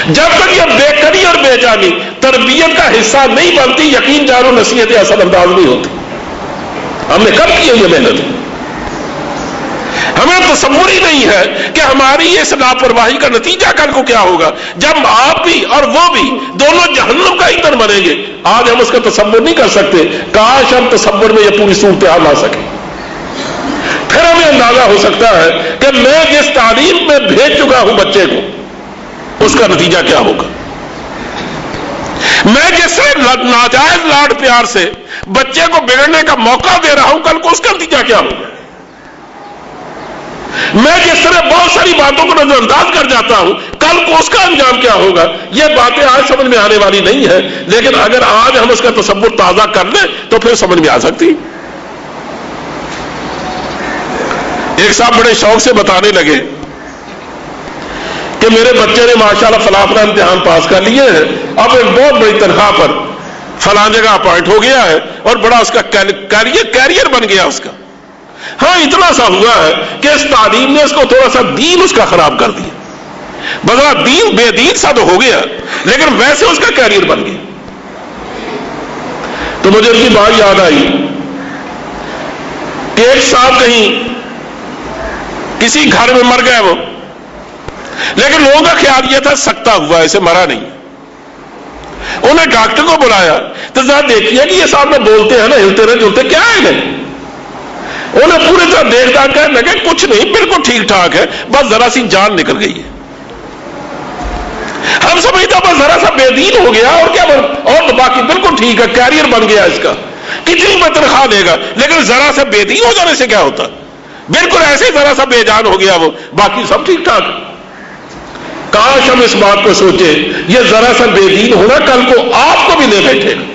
جب تک یہ بے قری اور بے چینی تربیت کا حصہ نہیں بنتی، یقین جانو نصیحتیں اثر انداز نہیں ہوتی۔ ہم نے کب کی ہے یہ محنت؟ ہمیں تصور ہی نہیں ہے کہ ہماری اس لاپرواہی کا نتیجہ کل کو کیا ہوگا، جب آپ بھی اور وہ بھی دونوں جہنم کا ایندھن بنیں گے۔ آج ہم اس کا تصور نہیں کر سکتے، کاش ہم تصور میں یہ پوری صورتحال لا سکیں، پھر ہمیں اندازہ ہو سکتا ہے کہ میں جس تعلیم میں بھیج چکا ہوں بچے کو اس کا نتیجہ کیا ہوگا۔ میں جس سے ناجائز لاڈ پیار سے بچے کو بگڑنے کا موقع دے رہا ہوں، کل کو اس کا نتیجہ کیا ہوگا۔ میں جس طرح بہت ساری باتوں کو نظر انداز کر جاتا ہوں، کل کو اس کا انجام کیا ہوگا۔ یہ باتیں آج سمجھ میں آنے والی نہیں ہے، لیکن اگر آج ہم اس کا تصور تازہ کر لیں تو پھر سمجھ میں آ سکتی۔ ایک صاحب بڑے شوق سے بتانے لگے کہ میرے بچے نے ماشاءاللہ فلاں فلاں امتحان پاس کر لیے ہیں، اب ایک بہت بڑی تنخواہ پر فلاں جگہ اپوائنٹ ہو گیا ہے اور بڑا اس کا کیریئر بن گیا اس کا۔ ہاں اتنا سا ہوا ہے کہ اس تعلیم نے اس کو تھوڑا سا دین اس کا خراب کر دیا، بدلا دین بے دین سا تو ہو گیا لیکن ویسے اس کا کیریئر بن گیا۔ تو مجھے ان کی بات یاد آئی کہ ایک صاحب کہیں کسی گھر میں مر گئے وہ، لیکن لوگوں کا خیال یہ تھا سکتا ہوا اسے مرا نہیں۔ انہیں ڈاکٹر کو بلایا تو ذرا دیکھیے کہ یہ صاحب میں بولتے ہیں نا، ہلتے رہے جلتے کیا ہے انہیں؟ انہیں پوری طرح دیکھ داکھ کر لگے کچھ نہیں، بالکل ٹھیک ٹھاک ہے، بس ذرا سی جان نکل گئی ہے۔ ہم سمجھتے بس ذرا سا بے دین ہو گیا اور کیا، اور باقی بالکل ٹھیک ہے، کیریئر بن گیا اس کا، کتنی میں تنخواہ دے گا، لیکن ذرا سا بے دین ہو جانے سے کیا ہوتا، بالکل ایسے ہی ذرا سا بے جان ہو گیا وہ، باقی سب ٹھیک ٹھاک۔ کاش ہم اس بات کو سوچے، یہ ذرا سا بے دین ہونا کل کو آپ کو بھی لے بیٹھے گا،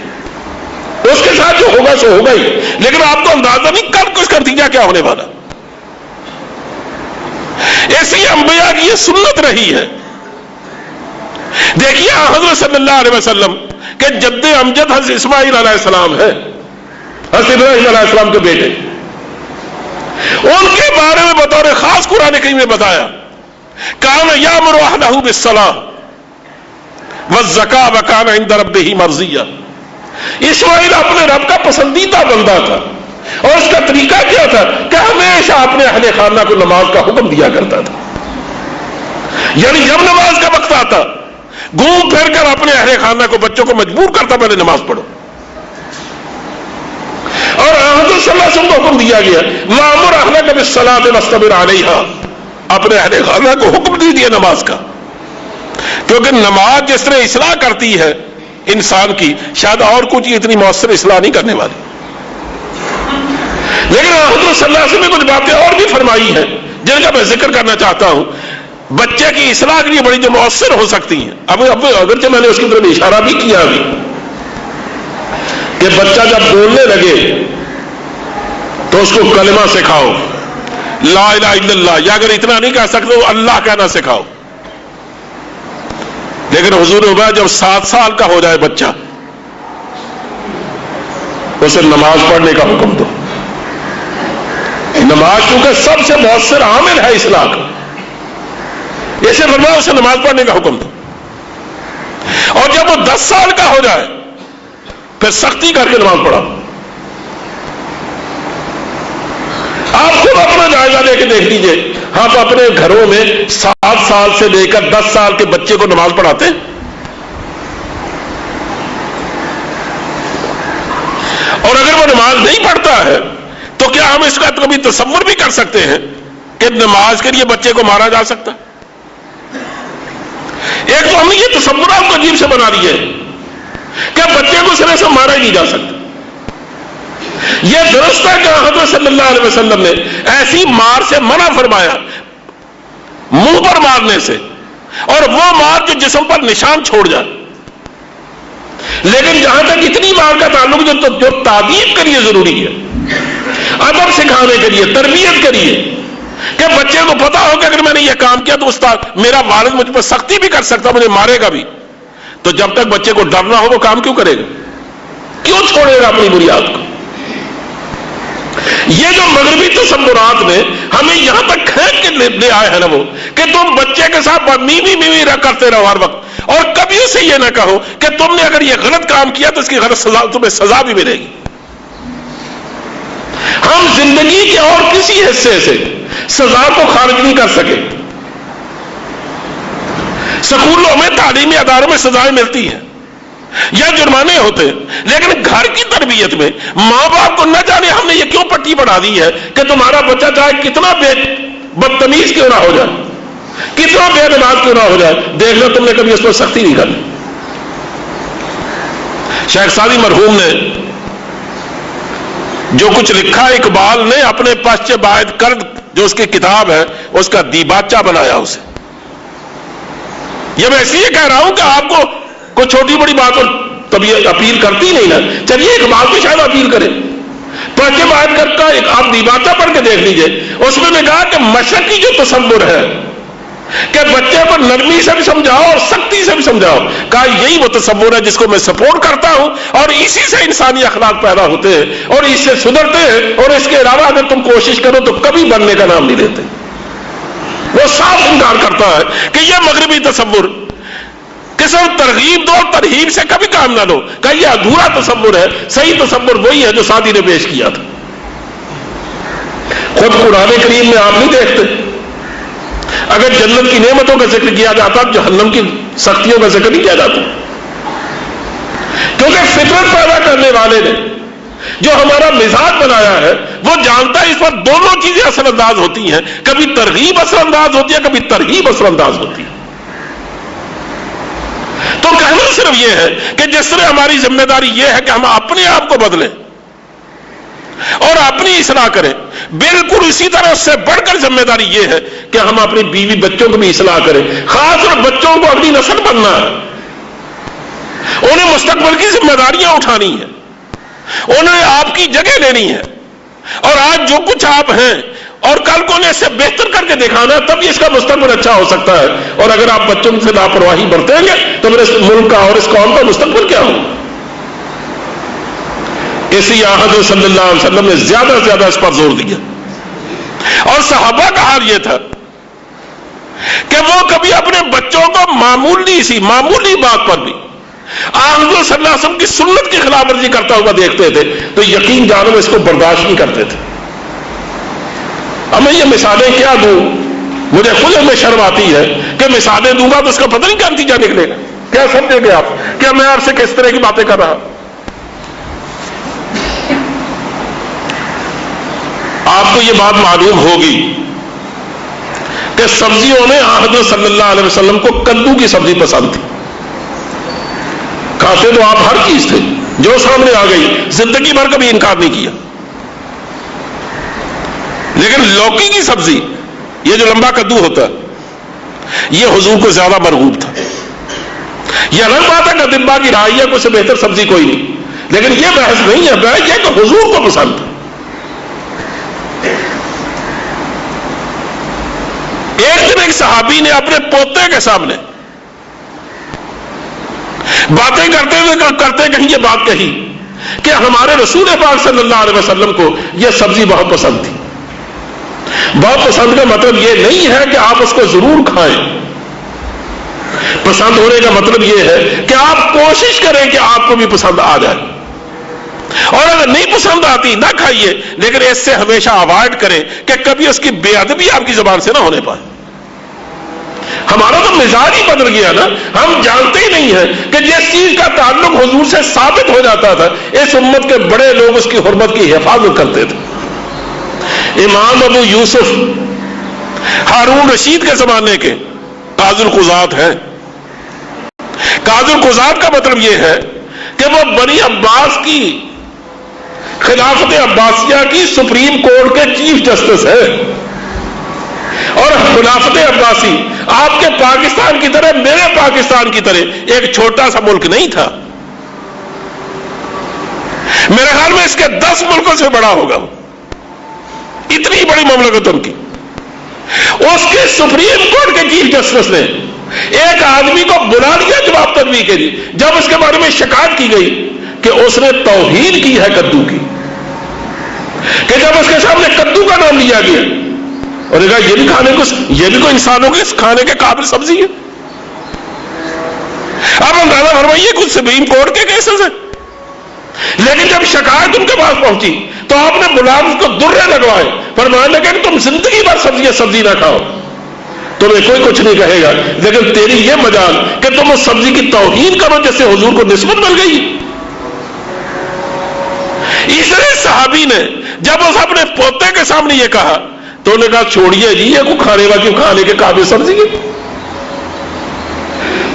اس کے ساتھ جو ہوگا سو ہوگا ہی، لیکن آپ کو اندازہ نہیں کل کو اس کا نتیجہ کیا ہونے والا۔ ایسی انبیاء کی یہ سنت رہی ہے. دیکھیے حضرت صلی اللہ علیہ وسلم کہ جد امجد حضرت اسماعیل علیہ السلام ہے، حضرت ابراہیم علیہ السلام کے بیٹے، ان کے بارے میں بطور خاص قرآن کریم میں بتایا کان یامر اہلہ بالصلاۃ والزکاۃ وکان عند ربہ مرضیہ. اسماعیل اپنے رب کا پسندیدہ بندہ تھا، اور اس کا طریقہ کیا تھا کہ ہمیشہ اپنے اہل خانہ کو نماز کا حکم دیا کرتا تھا. یعنی جب نماز کا وقت آتا گھوم پھر کر اپنے اہل خانہ کو، بچوں کو مجبور کرتا پہلے نماز پڑھو. اور حضرت صلی اللہ علیہ وسلم کو حکم دیا گیا وَأْمُرْ أَهْلَكَ بِالصَّلَاةِ وَاصْطَبِرْ عَلَيْهَا، اپنے اہل خانہ کو حکم دیا نماز کا، کیونکہ نماز جس طرح اصلاح کرتی ہے انسان کی، شاید اور کچھ اتنی مؤثر اصلاح نہیں کرنے والی. لیکن حضرت صلی اللہ علیہ وسلم نے کچھ باتیں اور بھی فرمائی ہیں جن کا میں ذکر کرنا چاہتا ہوں، بچے کی اصلاح کے لیے بڑی جو مؤثر ہو سکتی ہیں. اب اگرچہ میں نے اس کی طرف اشارہ بھی کیا ابھی کہ بچہ جب بولنے لگے تو اس کو کلمہ سکھاؤ، لا الہ الا اللہ، یا اگر اتنا نہیں کہہ سکتے تو اللہ کہنا سکھاؤ. لیکن حضور نے فرمایا جب 7 سال کا ہو جائے بچہ اسے نماز پڑھنے کا حکم دو. نماز کیونکہ سب سے مؤثر عامل ہے اصلاح کا، ایسے فرمایا اسے نماز پڑھنے کا حکم دو. اور جب وہ 10 سال کا ہو جائے پھر سختی کر کے نماز پڑھا. آپ خود اپنا جائزہ لے کے دیکھ لیجئے، ہم اپنے گھروں میں 7 سال سے لے کر 10 سال کے بچے کو نماز پڑھاتے ہیں. اور اگر وہ نماز نہیں پڑھتا ہے تو کیا ہم اس کا کبھی تصور بھی کر سکتے ہیں کہ نماز کے لیے بچے کو مارا جا سکتا؟ ایک تو ہم نے یہ تصورات کو عجیب سے بنا دیا ہے کہ بچے کو سرے سے مارا ہی نہیں جا سکتا. یہ درست ہے کہ حضرت صلی اللہ علیہ وسلم نے ایسی مار سے منع فرمایا، منہ پر مارنے سے، اور وہ مار جو جسم پر نشان چھوڑ جائے. لیکن جہاں تک اتنی مار کا تعلق جو تعدیب کے لیے ضروری ہے، ادب سکھانے کے لیے، تربیت کے لیے، کہ بچے کو پتا ہو کہ اگر میں نے یہ کام کیا تو استاد میرا والد مجھ پر سختی بھی کر سکتا، مجھے مارے گا بھی. تو جب تک بچے کو ڈر نہ ہو وہ کام کیوں کرے گا؟ کیوں چھوڑے گا اپنی بنیاد کو؟ یہ جو مغربی تصورات نے ہمیں یہاں تک کھینچ کے لے آئے ہیں نا، وہ کہ تم بچے کے ساتھ میوی کرتے رہو ہر وقت، اور کبھی اسے یہ نہ کہو کہ تم نے اگر یہ غلط کام کیا تو اس کی غلط سزا، تمہیں سزا بھی ملے گی. ہم زندگی کے اور کسی حصے سے سزا کو خارج نہیں کر سکے. سکولوں میں، تعلیمی اداروں میں سزائیں ملتی ہیں یا جرمانے ہوتے ہیں، لیکن گھر کی تربیت میں ماں باپ کو نہ جانے ہم نے یہ کیوں پٹی بڑھا دی ہے کہ تمہارا بچہ چاہے کتنا بدتمیز کیوں نہ ہو جائے، کتنا بے نماز کیوں نہ ہو جائے، دیکھ لو تم نے کبھی اس پر سختی نہیں کرنی. شیخ سعدی مرحوم نے جو کچھ لکھا، اقبال نے اپنے پشچ باعث کرد جو اس کی کتاب ہے اس کا دیباچہ بنایا اسے. یہ میں اس لیے کہہ رہا ہوں کہ آپ کو کوئی چھوٹی بڑی بات اور طبیعت اپیل کرتی نہیں نا، چلیے ایک بات بھی شاید اپیل کرے. پشچ باعث کرد کا آپ دیباچہ پڑھ کے دیکھ لیجئے، اس میں نے کہا کہ مشرقی جو تصور ہے کہ بچے پر نرمی سے بھی سمجھاؤ اور سختی سے بھی سمجھاؤ، کہا یہی وہ تصور ہے جس کو میں سپورٹ کرتا ہوں، اور اسی سے انسانی اخلاق پیدا ہوتے ہیں اور اس سے سدھرتے ہیں. اور اس کے علاوہ اگر تم کوشش کرو تو کبھی بننے کا نام نہیں لیتے. وہ صاف انکار کرتا ہے کہ یہ مغربی تصور کہ صرف ترغیب دو اور ترہیب سے کبھی کام نہ لو، کہ یہ ادھورا تصور ہے. صحیح تصور وہی ہے جو سعدی نے پیش کیا تھا. خود قرآن کریم میں آپ نہیں دیکھتے اگر جنت کی نعمتوں کا ذکر کیا جاتا جہنم کی سختیوں کا ذکر نہیں کیا جاتا، کیونکہ فطرت پیدا کرنے والے نے جو ہمارا مزاج بنایا ہے وہ جانتا ہے اس پر دونوں چیزیں اثر انداز ہوتی ہیں، کبھی ترغیب اثر انداز ہوتی ہے، کبھی ترغیب اثر انداز ہوتی ہے. تو کہنا صرف یہ ہے کہ جس طرح ہماری ذمہ داری یہ ہے کہ ہم اپنے آپ کو بدلیں اور اپنی اصلاح کریں، بالکل اسی طرح اس سے بڑھ کر ذمہ داری یہ ہے کہ ہم اپنی بیوی بچوں کو بھی اصلاح کریں. خاص طور بچوں کو اگلی نسل بننا ہے، انہیں مستقبل کی ذمہ داریاں اٹھانی ہیں، انہیں آپ کی جگہ لینی ہے. اور آج جو کچھ آپ ہیں اور کل کو انہیں اس سے بہتر کر کے دکھانا ہے، تب اس کا مستقبل اچھا ہو سکتا ہے. اور اگر آپ بچوں سے لاپرواہی برتیں گے تو پھر اس ملک کا اور اس قوم کا مستقبل کیا ہوگا؟ اس لیے حضرت صلی اللہ علیہ وسلم نے زیادہ سے زیادہ اس پر زور دیا. اور صحابہ کا حال یہ تھا کہ وہ کبھی اپنے بچوں کو معمولی بات پر بھی حضرت صلی اللہ علیہ وسلم کی سنت کی خلاف ورزی کرتا ہوا دیکھتے تھے تو یقین جانو اس کو برداشت نہیں کرتے تھے. اب میں یہ مثالیں کیا دوں، مجھے خود میں شرم آتی ہے کہ مثالیں دوں گا تو اس کا پتہ نہیں کیا نتیجہ نکلے گا. کیا سمجھے گے آپ کیا میں آپ سے کس طرح کی باتیں کر رہا؟ آپ کو یہ بات معلوم ہوگی کہ سبزیوں میں حضرت صلی اللہ علیہ وسلم کو کدو کی سبزی پسند تھی. کھاتے تو آپ ہر چیز تھے جو سامنے آ گئی، زندگی بھر کبھی انکار نہیں کیا. لیکن لوکی کی سبزی، یہ جو لمبا کدو ہوتا ہے، یہ حضور کو زیادہ مرغوب تھا. یہ الگ بات ہے کہ دبا کی رائی ہے، کوئی سے بہتر سبزی کوئی نہیں، لیکن یہ بحث نہیں ہے، بحث یہ کہ حضور کو پسند تھا. ایک دن ایک صحابی نے اپنے پوتے کے سامنے باتیں کرتے کہیں یہ بات کہی کہ ہمارے رسول پاک صلی اللہ علیہ وسلم کو یہ سبزی بہت پسند تھی. بہت پسند کا مطلب یہ نہیں ہے کہ آپ اس کو ضرور کھائیں. پسند ہونے کا مطلب یہ ہے کہ آپ کوشش کریں کہ آپ کو بھی پسند آ جائے، اور اگر نہیں پسند آتی نہ کھائیے، لیکن اس سے ہمیشہ اوائڈ کریں کہ کبھی اس کی بے ادبی آپ کی زبان سے نہ ہونے پائے. ہمارا تو مزاج ہی بدل گیا نا، ہم جانتے ہی نہیں ہیں کہ جس چیز کا تعلق حضور سے ثابت ہو جاتا تھا اس امت کے بڑے لوگ اس کی حرمت کی حفاظت کرتے تھے. امام ابو یوسف ہارون رشید کے زمانے کے قاضی القضات ہیں. قاضی القضات کا مطلب یہ ہے کہ وہ بنی عباس کی خلافت عباسیہ کی سپریم کورٹ کے چیف جسٹس ہے. اور خلافت عباسی آپ کے پاکستان کی طرح، میرے پاکستان کی طرح ایک چھوٹا سا ملک نہیں تھا. میرے خیال میں اس کے 10 ملکوں سے بڑا ہوگا. اتنی بڑی مملکت ان کی. اس کے سپریم کورٹ کے چیف جسٹس نے ایک آدمی کو بلا لیا جواب طلبی کے لیے، جب اس کے بارے میں شکایت کی گئی کہ اس نے توہین کی ہے کدو کی، کہ جب اس کے سامنے کدو کا نام لیا گیا اور کہا یہ بھی کوئی انسانوں کے کھانے کے قابل سبزی ہے. اب اندازہ فرمائیے کچھ سپریم کورٹ کے کیسز ہیں. لیکن جب شکایت ان کے پاس پہنچی تو آپ نے ملازم کو درے لگوائے، فرمانے لگے کہ تم زندگی بھر سبزی نہ کھاؤ، تمہیں کوئی کچھ نہیں کہے گا، لیکن تیری یہ مجال کہ تم اس سبزی کی توہین کرو جس سے حضور کو نسبت مل گئی. اس طرح صحابی نے جب اس اپنے پوتے کے سامنے یہ کہا تو انہوں نے کہا چھوڑیے جی، یہ کو کھانے کے قابل سبزی ہے.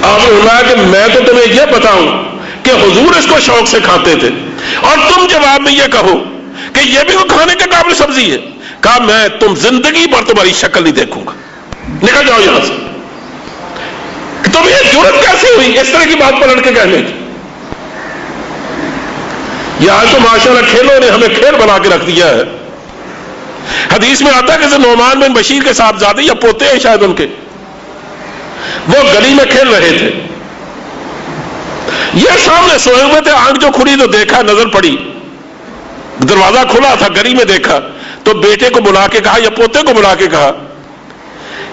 آپ نے فرمایا کہ میں تو تمہیں یہ بتاؤں کہ حضور اس کو شوق سے کھاتے تھے، اور تم جواب میں یہ کہو کہ یہ بھی کھانے کے قابل سبزی ہے. کہا میں تم زندگی پر تمہاری شکل نہیں دیکھوں گا، نکل جاؤ یہاں سے. تم یہ جرأت کیسے ہوئی اس طرح کی بات پلٹ کے کہنے کی؟ یہ آج تو ماشاءاللہ کھیلوں نے ہمیں کھیل بنا کے رکھ دیا ہے. حدیث میں آتا ہے کہ نعمان بن بشیر کے صاحبزادے یا پوتے ہیں شاید ان کے، وہ گلی میں کھیل رہے تھے. یہ سامنے سوئے ہوئے تھے، آنکھ جو کھلی تو دیکھا، نظر پڑی، دروازہ کھلا تھا، گلی میں دیکھا تو بیٹے کو بلا کے کہا یا پوتے کو بلا کے کہا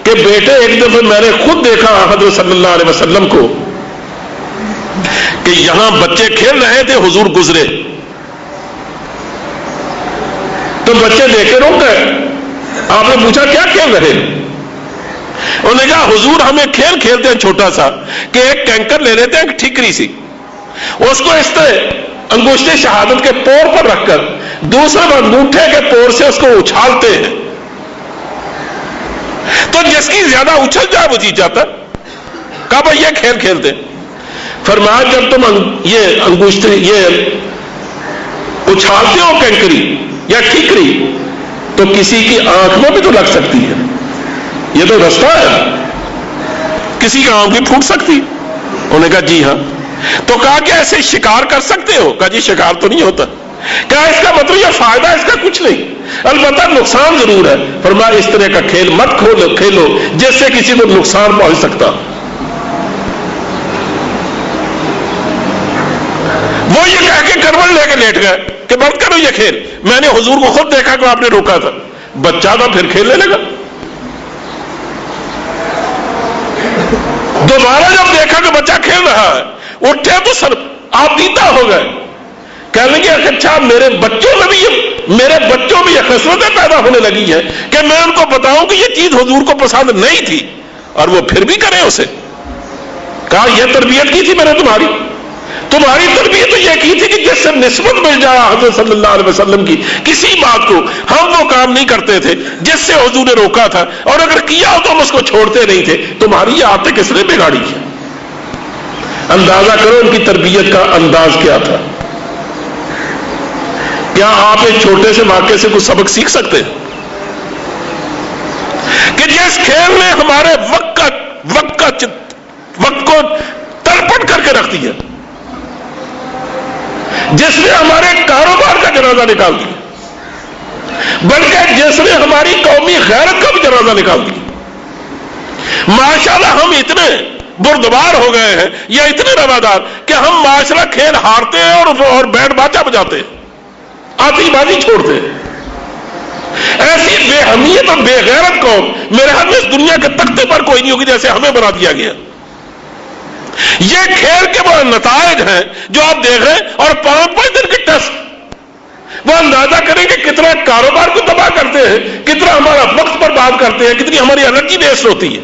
کہ بیٹے ایک دفعہ میں نے خود دیکھا حضرت صلی اللہ علیہ وسلم کو کہ یہاں بچے کھیل رہے تھے، حضور گزرے تو بچے دیکھے رک گئے. آپ نے پوچھا کیا کھیل رہے؟ انہوں نے کہا حضور ہمیں کھیل کھیلتے ہیں چھوٹا سا کہ ایک کینکر لے لیتے ہیں، ایک ٹھیکری سی، اس کو اس طرح انگوشت شہادت کے پور پر رکھ کر دوسرے انگوٹھے کے پور سے اس کو اچھالتے ہیں، تو جس کی زیادہ اچھل جائے وہ جیت جاتا. کہا بھائی یہ کھیل کھیلتے. فرمایا جب تم یہ انگوشت یہ اچھالتے ہو کینکری یا ٹھیکری تو کسی کی آنکھ میں بھی تو لگ سکتی ہے، یہ تو رستہ ہے، کسی کی آنکھ بھی پھوٹ سکتی. انہوں نے کہا جی ہاں. تو کہا کہ ایسے شکار کر سکتے ہو؟ کہا جی شکار تو نہیں ہوتا. کہا اس کا مطلب یہ فائدہ اس کا کچھ نہیں، البتہ نقصان ضرور ہے۔ فرمایا اس طرح کا کھیل مت کھیلو جس سے کسی کو نقصان پہنچ سکتا۔ وہ یہ کہہ کے کروٹ لے کے لیٹ گئے کہ بند کرو یہ کھیل۔ میں نے حضور کو خود دیکھا کہ آپ نے روکا تھا، بچہ تھا پھر کھیلنے لگا۔ دوبارہ جب دیکھا کہ بچہ کھیل رہا ہے، اٹھے تو سر آپ دیدہ ہو گئے، کہنے لگے اچھا میرے بچوں میں یہ خصلتیں پیدا ہونے لگی ہیں کہ میں ان کو بتاؤں کہ یہ چیز حضور کو پسند نہیں تھی اور وہ پھر بھی کریں اسے۔ کہا یہ تربیت کی تھی میں نے تمہاری تربیت تو یہ کی تھی کہ جس سے نسبت مل جائے حضرت صلی اللہ علیہ وسلم کی کسی بات کو، ہم وہ کام نہیں کرتے تھے جس سے حضور نے روکا تھا، اور اگر کیا ہو تو ہم اس کو چھوڑتے نہیں تھے۔ تمہاری یہ عادت کس نے بگاڑی ہے؟ اندازہ کرو ان کی تربیت کا انداز کیا تھا۔ کیا آپ ایک چھوٹے سے واقعے سے کچھ سبق سیکھ سکتے ہیں کہ جس کھیل نے ہمارے وقت کو تڑپٹ کر کے رکھ دیا، جس نے ہمارے کاروبار کا جنازہ نکال دیا، بلکہ جس نے ہماری قومی غیرت کا بھی جنازہ نکال دیا۔ ماشاءاللہ ہم اتنے بردبار ہو گئے ہیں یا اتنے روادار کہ ہم معاشرہ کھیل ہارتے ہیں اور بیٹ باچا بجاتے ہیں، آتی بازی چھوڑتے ہیں۔ ایسی بے حمیت اور بے غیرت قوم میرے خیال میں اس دنیا کے تختے پر کوئی نہیں ہوگی جیسے ہمیں بنا دیا گیا۔ یہ کھیل کے وہ نتائج ہیں جو آپ دیکھ رہے ہیں، اور 5 دن کے ٹیسٹ، وہ اندازہ کریں کہ کتنا کاروبار کو تباہ کرتے ہیں، کتنا ہمارا وقت برباد کرتے ہیں، کتنی ہماری انرجی ویسٹ ہوتی ہے۔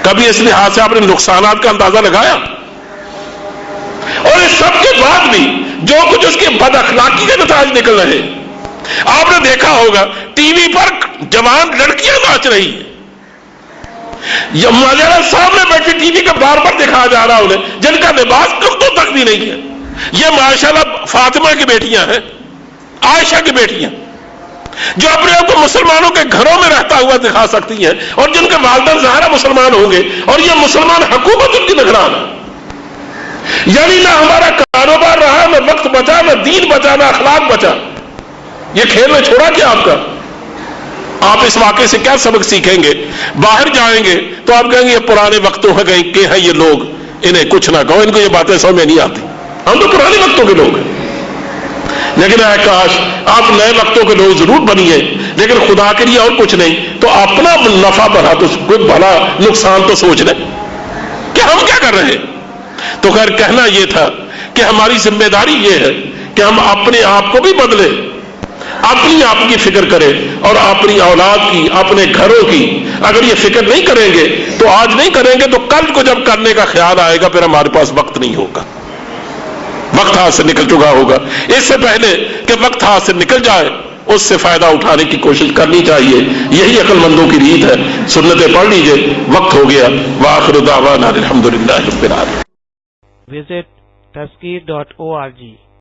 کبھی اس لحاظ سے آپ نے نقصانات کا اندازہ لگایا؟ اور اس سب کے بعد بھی جو کچھ اس کی بد اخلاقی کے نتائج نکل رہے ہیں، آپ نے دیکھا ہوگا ٹی وی پر جوان لڑکیاں ناچ رہی ہیں، سامنے بیٹھے ٹی وی کا بار بار دکھایا جا رہا انہیں، جن کا لباس کردوں تک بھی نہیں ہے۔ یہ ماشاءاللہ فاطمہ کی بیٹیاں ہیں، عائشہ کی بیٹیاں، جو اپنے آپ کو مسلمانوں کے گھروں میں رہتا ہوا دکھا سکتی ہیں، اور جن کے والدین ظاہرہ مسلمان ہوں گے، اور یہ مسلمان حکومت ان کی نگران ہے۔ یعنی نہ ہمارا کاروبار رہا، نہ وقت بچا، نہ دین بچا، نہ اخلاق بچا۔ یہ کھیل میں چھوڑا کیا آپ کا؟ آپ اس واقعے سے کیا سبق سیکھیں گے؟ باہر جائیں گے تو آپ کہیں گے یہ پرانے وقتوں کے ہیں یہ لوگ، انہیں کچھ نہ کہو، ان کو یہ باتیں سمجھ میں نہیں آتی، ہم تو پرانے وقتوں کے لوگ ہیں۔ لیکن اے کاش آپ نئے وقتوں کے لوگ ضرور بنیے، لیکن خدا کے لیے اور کچھ نہیں تو اپنا نفع بڑھا تو کوئی بڑا نقصان تو سوچ لیں کہ ہم کیا کر رہے ہیں۔ تو خیر کہنا یہ تھا کہ ہماری ذمہ داری یہ ہے کہ ہم اپنے آپ کو بھی بدلیں، اپنی آپ کی فکر کریں، اور اپنی اولاد کی، اپنے گھروں کی اگر یہ فکر نہیں کریں گے تو آج نہیں کریں گے تو کل کو جب کرنے کا خیال آئے گا پھر ہمارے پاس وقت نہیں ہوگا، وقت ہاتھ سے نکل چکا ہوگا۔ اس سے پہلے کہ وقت ہاتھ سے نکل جائے اس سے فائدہ اٹھانے کی کوشش کرنی چاہیے، یہی عقل مندوں کی ریت ہے۔ سنتیں پڑھ لیجئے، وقت ہو گیا۔ وآخر دعوانا الحمدللہ رب العالمین۔ Visit taskeer.org